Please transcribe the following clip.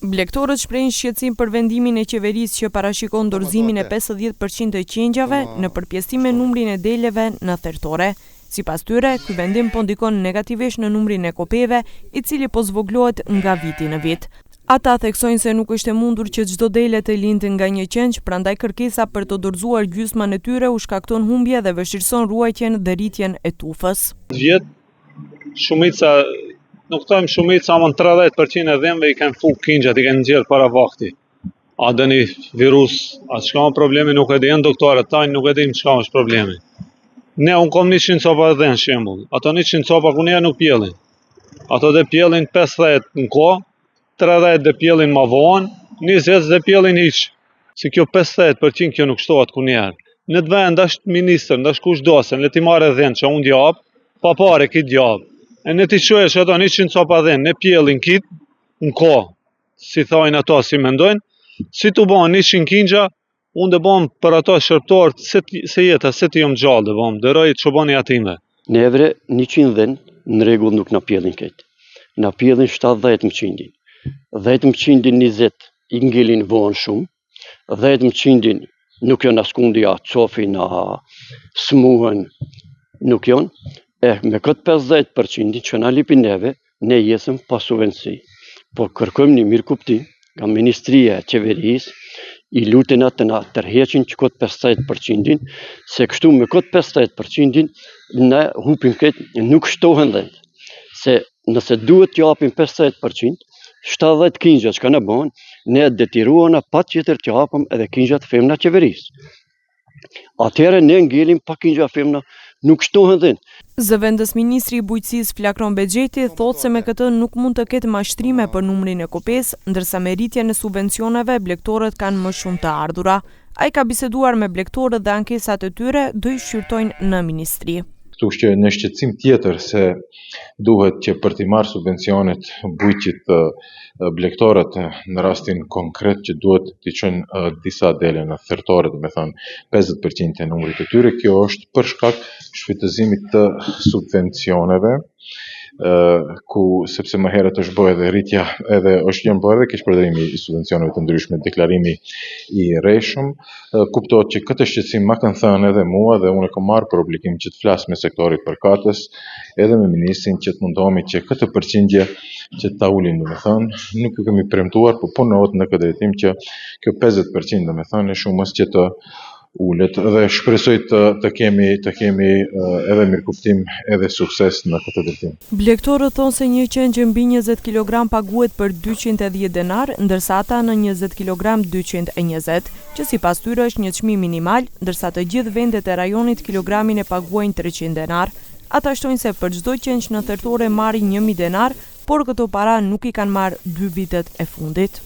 Blegtorët shprehin shqetësim për vendimin e qeverisë që parashikon dorëzimin e 50% të qengjave në përpjesëtim me numrin e deleve në thertore. Sipas tyre, ky vendim po ndikon negativisht në numrin e kopeve, i cili po zvoglohet nga viti në vit. Ata theksojnë se nuk është e mundur që çdo dele të lindë nga një qengj, prandaj kërkesa për të dorëzuar gjysmën e tyre u shkakton humbje dhe vështirëson ruajtjen dhe rritjen e tufës. Vjet, shumica, nuk thojmë shumica, ama 30% e dhemve i kanë fuk kingjat, i kanë nxjerr para vakti. A dëni virus, a çka është problemi, nuk e di, janë doktorët tajnë, nuk e dim çka është problemi. Ne, unë kom 100 copa dhe në shembull, ato 100 copa ku njerë nuk pjellin. Ato dhe pjellin 50 në kohë, 30 dhe pjellin ma vonë, 20 dhe pjellin hiq. Se kjo 50% kjo nuk shtohet ku njerë. Në të vend është minister, ndash kush dosen, le ti marrë dhenë që unë djabë, pa pare kitë djabë. E ne ti quesh ato 100 copa dhenë, ne pjellin kitë në kohë, si thajnë ato, si mendojnë, si të banë 100 kingja, unë dhe banë për ato shërptorët, se jeta, se ti jom gjallë dhe banë, dëroj të shobani atime. Nevre 100 dhenë, në regull nuk në pjellin këtë. Në pjellin 70%. 10% 20 i ngelin vonë shumë, 10% nuk janë askundi a cofin, a smuhen, nuk janë. Me këtë 50% që na lipin neve, ne jesëm pa subvenci. Po kërkojmë një mirë kuptim nga Ministria e Qeverisë, i lutin atë na tërheqin që këtë 50%, se kështu me këtë 50% ne hupim këtë, nuk shtohen dhe. Se nëse duhet të japim 50%, 70 kingjat që ka në bënë, ne detiruana pa tjetër të japëm edhe kingjat femna qeverisë. Atëherë ne ngelim pa kingja femna, nuk shtohen dhe. Zëvendës ministri i bujqësisë Flakron Bexheti thotë se me këtë nuk mund të ketë mashtrime për numrin e kopes, ndërsa me rritjen e subvencioneve blegtorët kanë më shumë të ardhura. Ai ka biseduar me blegtorët dhe ankesat e tyre do i shqyrtojnë në ministri. Kështu që në shqetësim tjetër se duhet që për t'i marrë subvencionet bujqit blegtorët në rastin konkret që duhet t'i qënë disa dele në thertore, dhe me thënë 50% e numrit të tyre, kjo është për shkak shfrytëzimit të subvencioneve, sepse më herët është bërë edhe rritja, edhe është jënë bërë edhe kishpërdarimi i subvencioneve të ndryshme, deklarimi i rreshëm. Kuptohet që këtë shqetësim ma kanë thënë edhe mua dhe unë e kam marrë për obligim që të flas me sektorit përkatës, edhe me ministrin që të mundohemi që këtë përqindje që ta ulin, dhe me thënë, nuk ju kemi premtuar, po punohet në këtë drejtim që kjo 50% dhe me thënë e shumës që të ullet dhe shpresoj të kemi edhe mirëkuptim edhe sukses në këtë drejtim. Blegtorët thonë se një qengjë mbi 20 kg paguhet për 210 denar, ndërsa ata në 20 kg 220, që sipas tyre është një çmim minimal, ndërsa të gjithë vendet e rajonit kilogramin e paguajnë 300 denar. Ata shtojnë se për çdo qengjë në thertore marrin 1000 denar, por këto para nuk i kanë marrë 2 vitet e fundit.